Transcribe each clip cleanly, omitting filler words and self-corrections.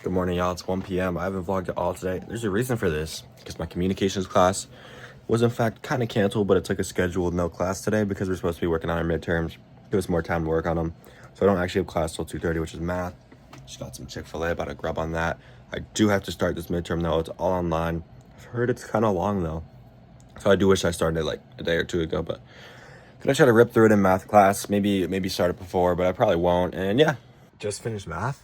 Good morning, y'all. It's 1 p.m. I haven't vlogged at all today. There's a reason for this, because my communications class was in fact kind of canceled, but it took a scheduled no class today because we're supposed to be working on our midterms. Give us more time to work on them. So I don't actually have class till 2:30, which is math. Just got some Chick-fil-A, about to grub on that. I do have to start this midterm though. It's all online. I've heard it's kind of long though. So I do wish I started it like a day or two ago, but gonna try to rip through it in math class. Maybe start it before, but I probably won't. And yeah, just finished math.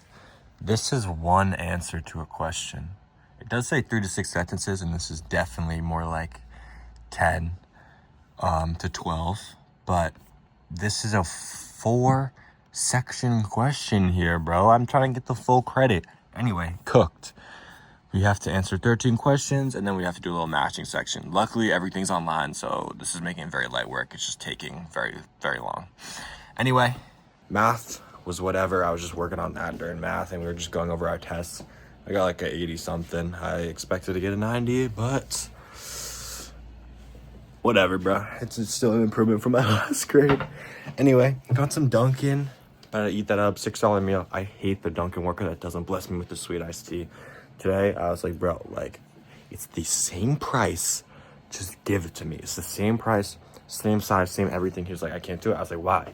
This is one answer to a question. It does say 3 to 6 sentences, and this is definitely more like 10 to 12. But this is a 4-section question here, bro. I'm trying to get the full credit. Anyway, cooked. We have to answer 13 questions, and then we have to do a little matching section. Luckily, everything's online, so this is making it very light work. It's just taking very, very long. Anyway, math was whatever. I was just working on that during math, and we were just going over our tests. I got like a 80 something. I expected to get a 90, but whatever, bro. It's still an improvement from my last grade. Anyway, got some Dunkin'. About to eat that up. $6 meal. I hate the Dunkin' worker that doesn't bless me with the sweet iced tea. Today, I was like, bro, like, it's the same price. Just give it to me. It's the same price, same size, same everything. He was like, I can't do it. I was like, why?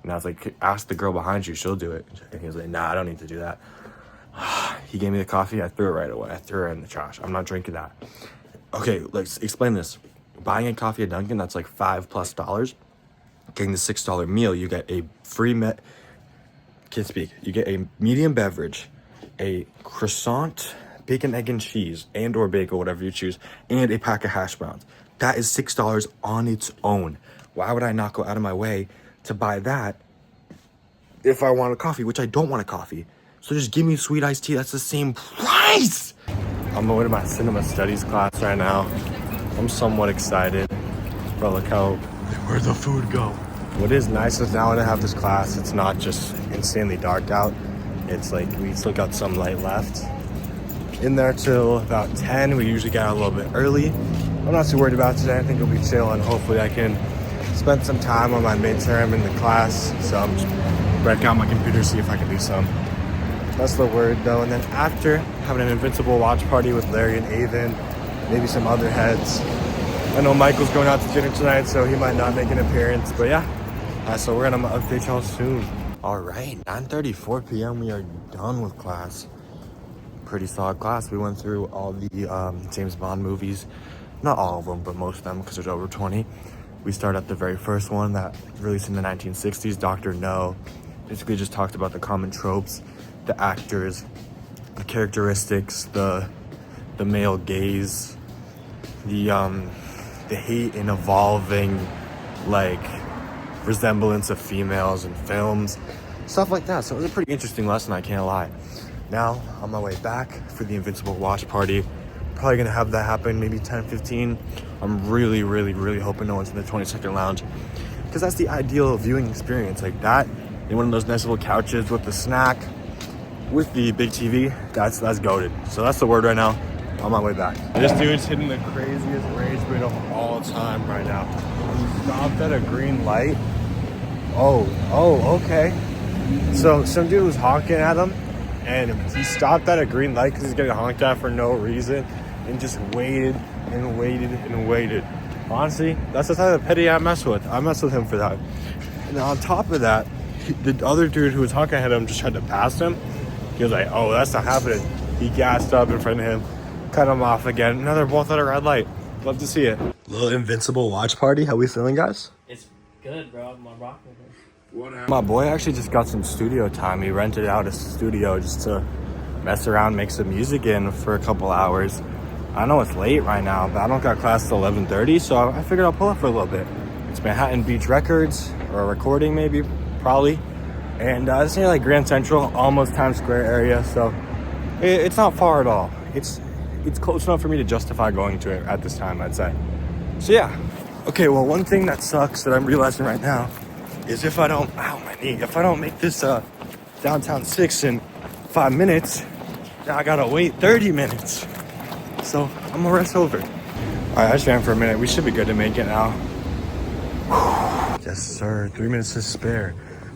And I was like, ask the girl behind you, she'll do it. And he was like, nah, I don't need to do that. He gave me the coffee, I threw it right away. I threw it in the trash. I'm not drinking that. Okay, let's explain this. Buying a coffee at Dunkin', that's like $5+. Getting the $6 meal, you get a free you get a medium beverage, a croissant, bacon, egg, and cheese, and or bagel, whatever you choose, and a pack of hash browns. That is $6 on its own. Why would I not go out of my way to buy that if I want a coffee, which I don't want a coffee? So just give me sweet iced tea. That's the same price. I'm on my way to my cinema studies class right now. I'm somewhat excited. Bro, look where'd the food go? What is nice is now when I have this class, it's not just insanely dark out. It's like we still got some light left. In there till about 10. We usually get out a little bit early. I'm not too worried about today. I think it'll be chill, and hopefully I can spend some time on my midterm in the class. So I'm just break out my computer, see if I can do some. That's the word though. And then after, having an Invincible watch party with Larry and Avon, maybe some other heads. I know Michael's going out to dinner tonight, so he might not make an appearance, but yeah. So we're gonna update y'all soon. All right, 9:34 p.m. We are done with class. Pretty solid class. We went through all the James Bond movies. Not all of them, but most of them, because there's over 20. We started at the very first one that released in the 1960s, Dr. No. Basically just talked about the common tropes, the actors, the characteristics, the male gaze, the hate and evolving, like, resemblance of females in films, stuff like that. So it was a pretty interesting lesson, I can't lie. Now, on my way back for the Invincible watch party, probably gonna have that happen maybe 10:15. I'm really, really, really hoping no one's in the 22nd lounge, because that's the ideal viewing experience. Like that, in one of those nice little couches with the snack, with the big TV, that's goated. So that's the word right now. On my way back. This dude's hitting the craziest rage bait of all time right now. He stopped at a green light. Oh, okay. So some dude was honking at him, and he stopped at a green light because he's getting honked at for no reason, and just waited and waited and waited. Honestly, that's the type of petty I mess with. I mess with him for that. And on top of that, the other dude who was honking at him just tried to pass him. He was like, oh, that's not happening. He gassed up in front of him, cut him off again. Now they're both at a red light. Love to see it. Little Invincible watch party. How we feeling, guys? It's good, bro. I'm rocking with it. My boy actually just got some studio time. He rented out a studio just to mess around, make some music in for a couple hours. I know it's late right now, but I don't got class till 11:30, so I figured I'll pull up for a little bit. It's Manhattan Beach Records, or a recording maybe, probably. And it's near like Grand Central, almost Times Square area, so it's not far at all. It's close enough for me to justify going to it at this time, I'd say. So yeah. Okay, well, one thing that sucks that I'm realizing right now is if I don't, my knee, if I don't make this downtown 6 in 5 minutes, now I gotta wait 30 minutes. So I'm gonna rest over. All right, I just ran for a minute. We should be good to make it now. Yes, sir. 3 minutes to spare.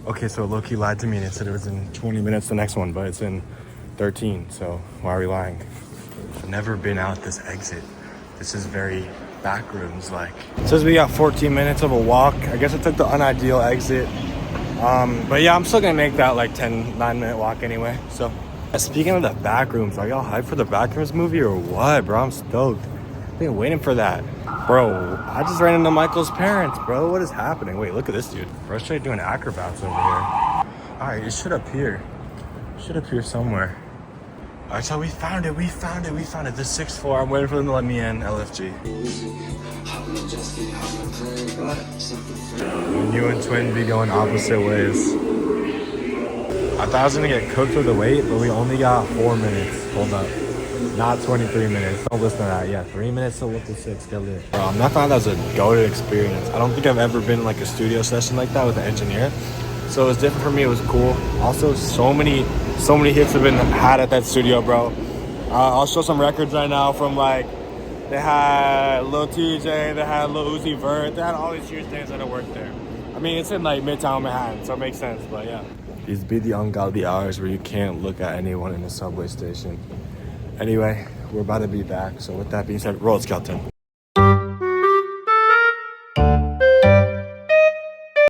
Okay, so low-key lied to me and it said it was in 20 minutes, the next one, but it's in 13, so why are we lying? I've never been out this exit. This is very back rooms like. It says we got 14 minutes of a walk. I guess I took the unideal exit. But yeah, I'm still gonna make that like 9-minute walk anyway. So speaking of the back rooms, are y'all hyped for the back rooms movie or what, bro? I'm stoked. I've been waiting for that. Bro, I just ran into Michael's parents, bro. What is happening? Wait, look at this dude. Bro's straight doing acrobats over here. Alright, it should appear. It should appear somewhere. Alright, so we found it. The 6th floor. I'm waiting for them to let me in. LFG. You and Twin be going opposite ways. I thought I was gonna get cooked with the wait, but we only got 4 minutes. Hold up. Not 23 minutes. Don't listen to that. Yeah, 3 minutes to look to 6. Get lit. Bro, I'm not found that was a goated experience. I don't think I've ever been in like a studio session like that with an engineer. So it was different for me. It was cool. Also, so many hits have been had at that studio, bro. I'll show some records right now from like, they had Lil TJ, they had Lil Uzi Vert, they had all these huge names that have worked there. I mean, it's in like Midtown Manhattan, so it makes sense, but yeah. These be the ungodly hours where you can't look at anyone in a subway station. Anyway, we're about to be back. So with that being said, roll it, Skeleton.